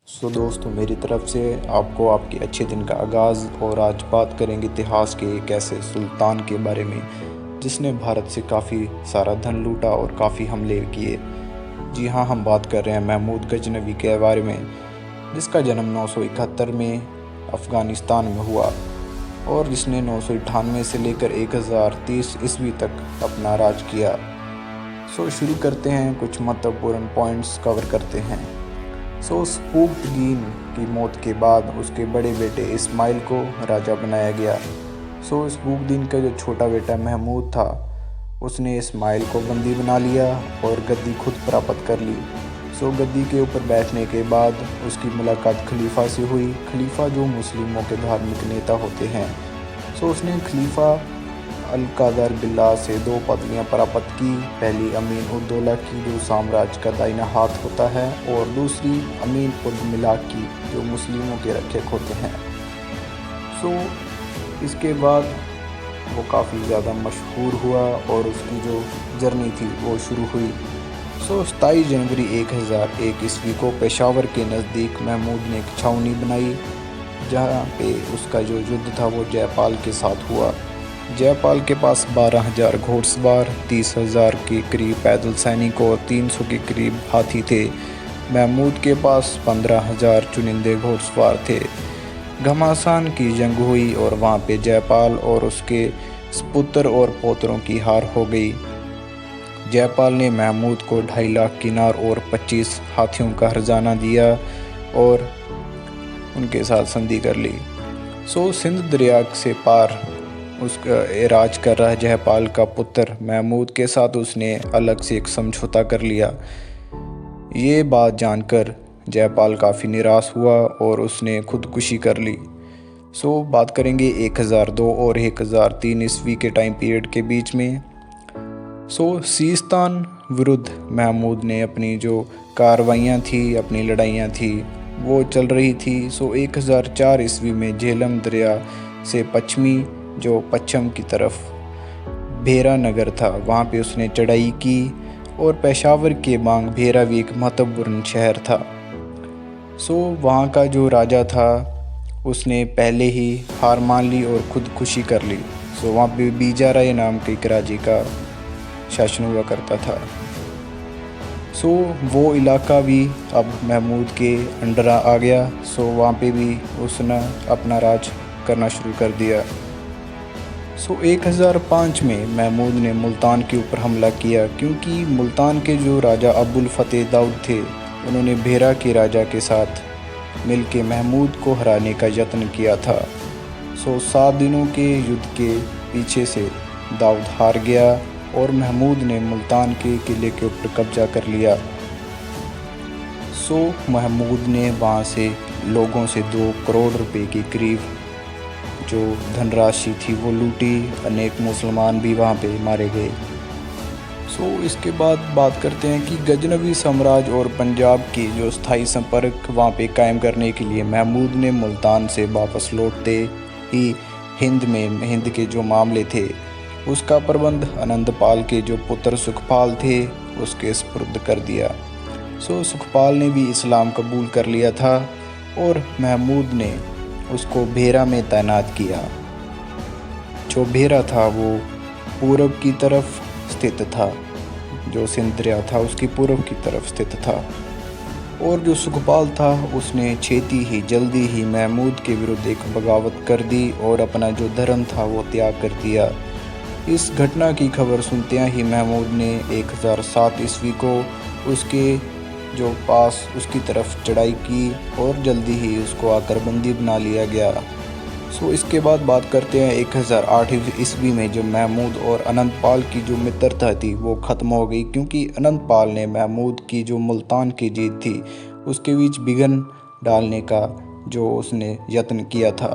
दोस्तों, मेरी तरफ से आपको आपके अच्छे दिन का आगाज़। और आज बात करेंगे इतिहास के एक ऐसे सुल्तान के बारे में जिसने भारत से काफ़ी सारा धन लूटा और काफ़ी हमले किए। जी हाँ, हम बात कर रहे हैं महमूद गजनवी के बारे में, जिसका जन्म 971 में अफ़गानिस्तान में हुआ और जिसने 998 से लेकर 1030 ईस्वी तक अपना राज किया। शुरू करते हैं, कुछ महत्वपूर्ण पॉइंट्स कवर करते हैं। स्पुक्दीन की मौत के बाद उसके बड़े बेटे इस्माइल को राजा बनाया गया। स्पुक्दीन का जो छोटा बेटा महमूद था, उसने इस्माइल को बंदी बना लिया और गद्दी खुद प्राप्त कर ली। गद्दी के ऊपर बैठने के बाद उसकी मुलाकात खलीफा से हुई। खलीफा जो मुस्लिमों के धार्मिक नेता होते हैं। उसने खलीफा अल-कादर बिल्ला से 2 पदवियाँ प्राप्त की। पहली अमीन उद-दौला की, जो साम्राज्य का दाहिना हाथ होता है, और दूसरी अमीन उद-मिलाक की, जो मुस्लिमों के रक्षक होते हैं। इसके बाद वो काफ़ी ज़्यादा मशहूर हुआ और उसकी जो जर्नी थी वो शुरू हुई। 27 जनवरी 1001 ईस्वी को पेशावर के नज़दीक महमूद ने एक छावनी बनाई, जहाँ पे उसका जो युद्ध था वो जयपाल के साथ हुआ। जयपाल के पास 12,000 घोड़सवार, 30,000 के करीब पैदल सैनिक और 300 के करीब हाथी थे। महमूद के पास 15,000 चुनिंदे घोड़सवार थे। घमासान की जंग हुई और वहाँ पे जयपाल और उसके पुत्र और पोतरों की हार हो गई। जयपाल ने महमूद को 2.5 लाख किनार और 25 हाथियों का हर्जाना दिया और उनके साथ संधि कर ली। सिंध दरिया से पार उसका राज कर रहा जयपाल का पुत्र महमूद के साथ उसने अलग से एक समझौता कर लिया। ये बात जानकर जयपाल काफ़ी निराश हुआ और उसने खुदकुशी कर ली। बात करेंगे 1002 और 1003 ईस्वी के टाइम पीरियड के बीच में। सिस्तान विरुद्ध महमूद ने अपनी जो कार्रवाइयाँ थी, अपनी लड़ाइयाँ थी, वो चल रही थी। 1004 ईस्वी में झेलम दरिया से पश्चिम की तरफ भेरा नगर था, वहाँ पे उसने चढ़ाई की और पेशावर के बांग भेरा भी एक महत्वपूर्ण शहर था। वहाँ का जो राजा था उसने पहले ही हार मान ली और खुदकुशी कर ली। वहाँ पे बीजा राय नाम के एक राजे का शासन हुआ करता था। वो इलाका भी अब महमूद के अंडर आ गया। वहाँ पे भी उसने अपना राज करना शुरू कर दिया। 1005 में महमूद ने मुल्तान के ऊपर हमला किया, क्योंकि मुल्तान के जो राजा अबुल फतेह दाऊद थे, उन्होंने भेरा के राजा के साथ मिलकर महमूद को हराने का यत्न किया था। 7 दिनों के युद्ध के पीछे से दाऊद हार गया और महमूद ने मुल्तान के किले के ऊपर कब्जा कर लिया। महमूद ने वहाँ से लोगों से 2 करोड़ रुपए के करीब जो धनराशि थी वो लूटी। अनेक मुसलमान भी वहाँ पे मारे गए। इसके बाद बात करते हैं कि गजनवी साम्राज्य और पंजाब की जो स्थायी संपर्क वहाँ पे कायम करने के लिए महमूद ने मुल्तान से वापस लौटते ही हिंद के जो मामले थे उसका प्रबंध आनंदपाल के जो पुत्र सुखपाल थे उसके सुपुर्द कर दिया। सुखपाल ने भी इस्लाम कबूल कर लिया था और महमूद ने उसको भेरा में तैनात किया। जो भेरा था वो पूरब की तरफ स्थित था, जो सिंध दरिया था उसकी पूरब की तरफ स्थित था। और जो सुखपाल था उसने जल्दी ही महमूद के विरुद्ध एक बगावत कर दी और अपना जो धर्म था वो त्याग कर दिया। इस घटना की खबर सुनते ही महमूद ने 1007 ईस्वी को उसके जो पास उसकी तरफ चढ़ाई की और जल्दी ही उसको आकर बंदी बना लिया गया। इसके बाद बात करते हैं 1008 ईस्वी में जब महमूद और अनंतपाल की जो मित्रता थी वो ख़त्म हो गई, क्योंकि अनंतपाल ने महमूद की जो मुल्तान की जीत थी उसके बीच विघ्न डालने का जो उसने यत्न किया था।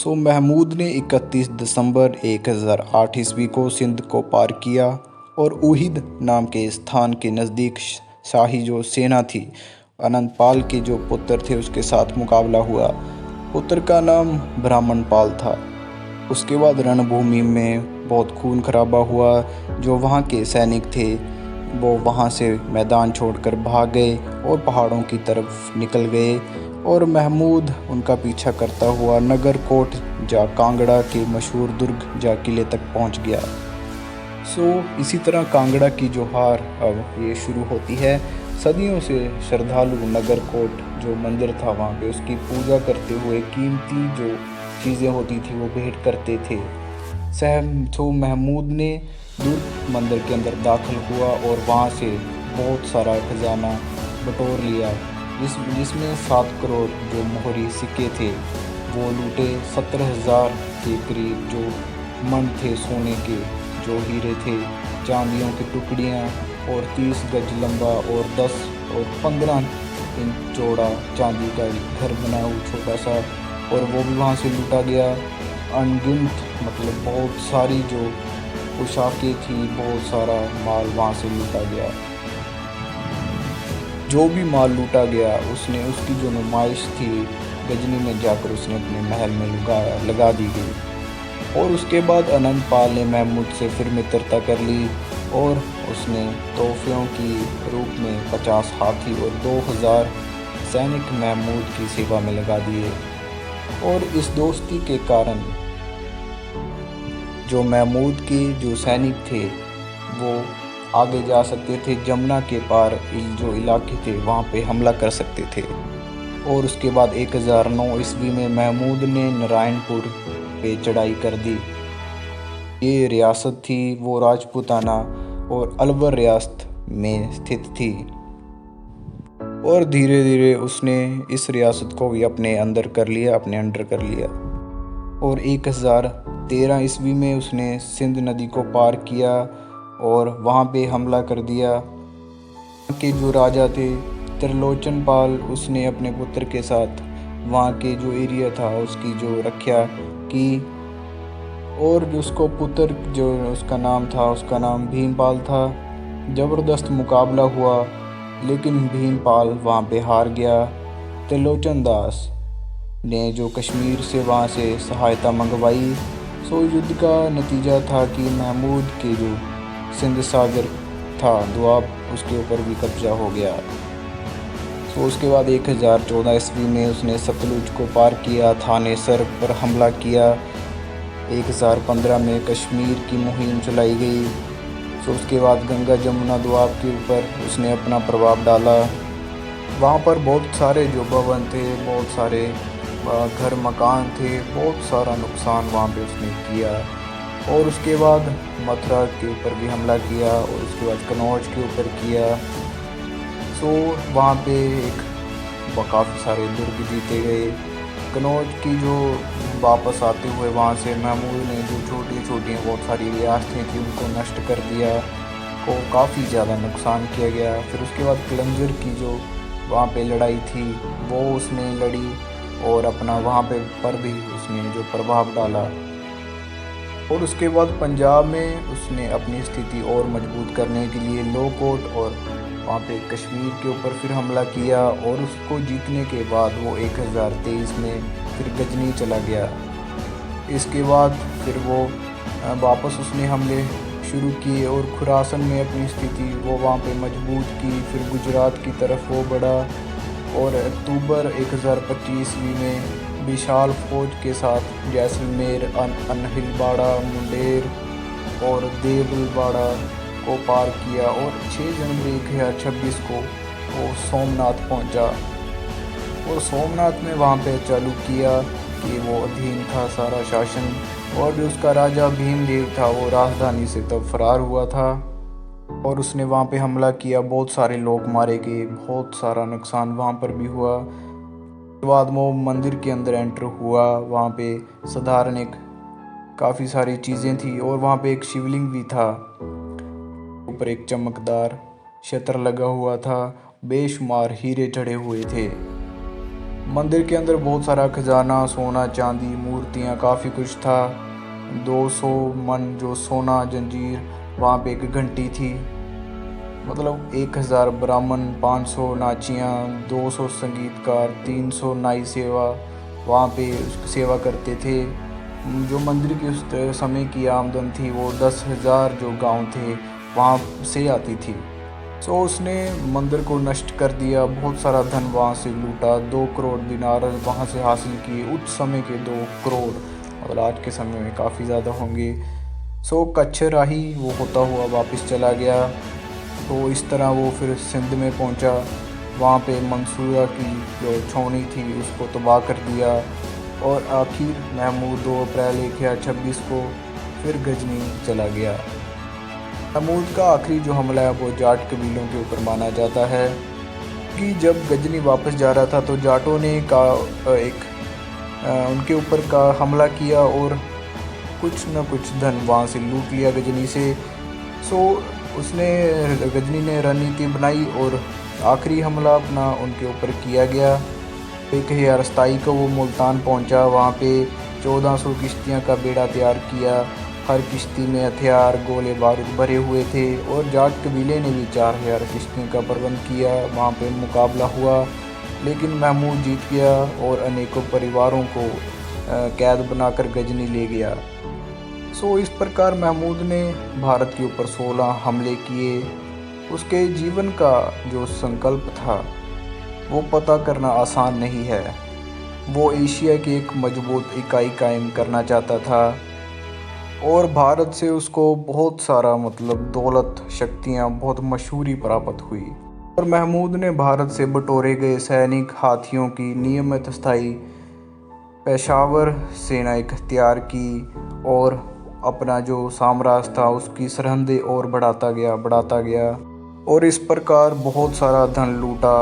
महमूद ने 31 दिसंबर 1008 ईस्वी को सिंध को पार किया और ऊहिद नाम के स्थान के नज़दीक शाही जो सेना थी अनंतपाल के जो पुत्र थे उसके साथ मुकाबला हुआ। पुत्र का नाम ब्राह्मणपाल था। उसके बाद रणभूमि में बहुत खून खराबा हुआ। जो वहाँ के सैनिक थे वो वहाँ से मैदान छोड़कर भाग गए और पहाड़ों की तरफ निकल गए और महमूद उनका पीछा करता हुआ नगरकोट जा कांगड़ा के मशहूर दुर्ग जा किले तक पहुँच गया। इसी तरह कांगड़ा की जो हार अब ये शुरू होती है। सदियों से श्रद्धालु नगरकोट जो मंदिर था वहाँ पे उसकी पूजा करते हुए कीमती जो चीज़ें होती थी वो भेंट करते थे। महमूद ने दुर्ग मंदिर के अंदर दाखिल हुआ और वहाँ से बहुत सारा खजाना बटोर लिया, जिसमें 7 करोड़ जो मोहरी सिक्के थे वो लूटे। 17,000 के करीब जो मन थे सोने के, जो हीरे थे, चांदियों की टुकड़ियाँ और 30 गज लंबा और 10 और 15 इंच चौड़ा चांदी का घर बना हुआ छोटा सा, और वो भी वहाँ से लूटा गया। अनगिनत मतलब बहुत सारी जो पोशाकें थी, बहुत सारा माल वहाँ से लूटा गया। जो भी माल लूटा गया उसने उसकी जो नुमाइश थी गजनी में जाकर उसने अपने महल में लगा दी गई। और उसके बाद अनंत पाल ने महमूद से फिर मित्रता कर ली और उसने तोहफियों की रूप में 50 हाथी और 2000 सैनिक महमूद की सेवा में लगा दिए। और इस दोस्ती के कारण जो महमूद के जो सैनिक थे वो आगे जा सकते थे, जमुना के पार जो इलाके थे वहाँ पे हमला कर सकते थे। और उसके बाद 1009 ईस्वी में महमूद ने नारायणपुर पे चढ़ाई कर दी। ये रियासत थी वो राजपूताना और अलवर रियासत में स्थित थी। और धीरे धीरे उसने इस रियासत को भी अपने अंडर कर लिया। और 1013 ईस्वी में उसने सिंध नदी को पार किया और वहाँ पे हमला कर दिया। के जो राजा थे त्रिलोचन पाल, उसने अपने पुत्र के साथ वहाँ के जो एरिया था उसकी जो रक्षा की। और जो उसको पुत्र जो उसका नाम भीमपाल था। ज़बरदस्त मुकाबला हुआ लेकिन भीमपाल वहाँ पे हार गया। त्रिलोचन दास ने जो कश्मीर से वहाँ से सहायता मंगवाई। युद्ध का नतीजा था कि महमूद के जो सिंध सागर था दुआब, उसके ऊपर भी कब्जा हो गया। उसके बाद 1014 ईस्वी में उसने सतलुज को पार किया, थानेसर पर हमला किया। 1015 में कश्मीर की मुहिम चलाई गई। उसके बाद गंगा जमुना दुआब के ऊपर उसने अपना प्रभाव डाला। वहाँ पर बहुत सारे जो भवन थे, बहुत सारे घर मकान थे, बहुत सारा नुकसान वहाँ पे उसने किया। और उसके बाद मथुरा के ऊपर भी हमला किया और उसके बाद कन्नौज के ऊपर किया। वहाँ पे काफ़ी सारे दुर्ग जीते गए। कन्नौज की जो वापस आते हुए वहाँ से महमूद ने जो छोटी छोटी बहुत सारी रियासतें थी उनको नष्ट कर दिया, को काफ़ी ज़्यादा नुकसान किया गया। फिर उसके बाद कलंजर की जो वहाँ पे लड़ाई थी वो उसने लड़ी और अपना वहाँ पर भी उसने जो प्रभाव डाला। और उसके बाद पंजाब में उसने अपनी स्थिति और मजबूत करने के लिए लोकोट और वहाँ पे कश्मीर के ऊपर फिर हमला किया। और उसको जीतने के बाद वो 1023 में फिर गजनी चला गया। इसके बाद फिर वो वापस उसने हमले शुरू किए और खुरासन में अपनी स्थिति वो वहाँ पे मजबूत की। फिर गुजरात की तरफ वो बढ़ा और अक्टूबर 1025 ईस्वी में विशाल फौज के साथ जैसलमेर, अनहिलवाड़ा, मुंडेर और देवलवाड़ा को पार किया। और 6 जनवरी 1026 को वो सोमनाथ पहुंचा और सोमनाथ में वहाँ पे चालू किया कि वो अधीन था सारा शासन। और जो उसका राजा भीमदेव था वो राजधानी से तब फरार हुआ था और उसने वहाँ पे हमला किया। बहुत सारे लोग मारे गए, बहुत सारा नुकसान वहाँ पर भी हुआ। उसके बाद वो मंदिर के अंदर एंटर हुआ। वहाँ पे साधारण काफ़ी सारी चीज़ें थी और वहाँ पे एक शिवलिंग भी था, ऊपर एक चमकदार छत्र लगा हुआ था, बेशुमार हीरे चढ़े हुए थे। मंदिर के अंदर बहुत सारा खजाना, सोना चांदी, मूर्तियाँ, काफ़ी कुछ था। 200 मन जो सोना जंजीर, वहाँ पे एक घंटी थी, मतलब 1000 ब्राह्मण, 500 नाचियाँ, 200 संगीतकार, 300 नाई सेवा वहाँ पे सेवा करते थे। जो मंदिर की उस समय की आमदन थी वो 10,000 जो गांव थे वहाँ से आती थी। सो उसने मंदिर को नष्ट कर दिया, बहुत सारा धन वहाँ से लूटा, 2 करोड़ दिनार वहाँ से हासिल किए, उस समय के 2 करोड़ और आज के समय में काफ़ी ज़्यादा होंगे। सो कच्छ राही वो होता हुआ वापस चला गया। तो इस तरह वो फिर सिंध में पहुंचा, वहाँ पे मंसूरा की जो छावनी थी उसको तबाह कर दिया और आखिर महमूद 2 अप्रैल 1026 को फिर गजनी चला गया। महमूद का आखिरी जो हमला है वो जाट कबीलों के ऊपर माना जाता है कि जब गजनी वापस जा रहा था तो जाटों ने उनके ऊपर का हमला किया और कुछ न कुछ धन वहाँ से लूट लिया गजनी से। सो गजनी ने रणनीति बनाई और आखिरी हमला अपना उनके ऊपर किया गया। 1027 को वो मुल्तान पहुंचा, वहाँ पे 1400 किश्तियाँ का बेड़ा तैयार किया, हर किश्ती में हथियार गोले बारूद भरे हुए थे और जाट कबीले ने भी 4000 किश्तियों का प्रबंध किया। वहाँ पे मुकाबला हुआ लेकिन महमूद जीत गया और अनेकों परिवारों को कैद बनाकर गजनी ले गया। सो इस प्रकार महमूद ने भारत के ऊपर 16 हमले किए। उसके जीवन का जो संकल्प था वो पता करना आसान नहीं है। वो एशिया की एक मजबूत इकाई कायम करना चाहता था और भारत से उसको बहुत सारा दौलत, शक्तियाँ, बहुत मशहूरी प्राप्त हुई और महमूद ने भारत से बटोरे गए सैनिक हाथियों की नियमित स्थायी पेशावर सेना इख्तियार की और अपना जो साम्राज्य था उसकी सरहदें और बढ़ाता गया और इस प्रकार बहुत सारा धन लूटा।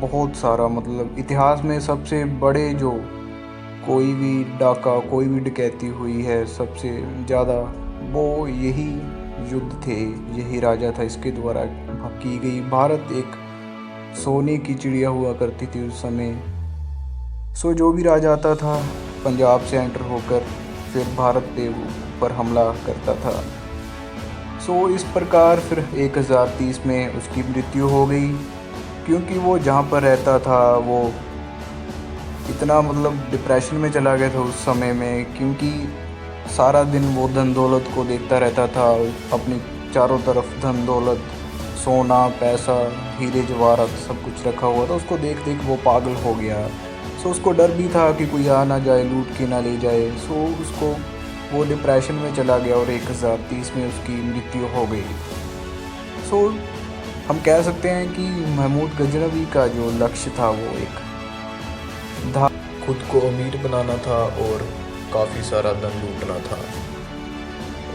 बहुत सारा इतिहास में सबसे बड़े जो कोई भी डाका, कोई भी डकैती हुई है सबसे ज़्यादा वो यही युद्ध थे, यही राजा था, इसके द्वारा की गई। भारत एक सोने की चिड़िया हुआ करती थी उस समय। सो जो भी राजा आता था पंजाब से एंटर होकर फिर भारत पे ऊपर हमला करता था। सो इस प्रकार फिर 1030 में उसकी मृत्यु हो गई क्योंकि वो जहाँ पर रहता था वो इतना डिप्रेशन में चला गया था उस समय में, क्योंकि सारा दिन वो धन दौलत को देखता रहता था, अपनी चारों तरफ धन दौलत, सोना पैसा, हीरे जवाहरात सब कुछ रखा हुआ था। उसको देख देख वो पागल हो गया। सो उसको डर भी था कि कोई आ ना जाए, लूट के ना ले जाए। सो उसको वो डिप्रेशन में चला गया और 1030 में उसकी मृत्यु हो गई। सो हम कह सकते हैं कि महमूद गजनवी का जो लक्ष्य था वो एक खुद को अमीर बनाना था और काफ़ी सारा धन लूटना था।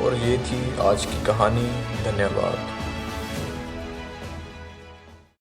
और ये थी आज की कहानी। धन्यवाद।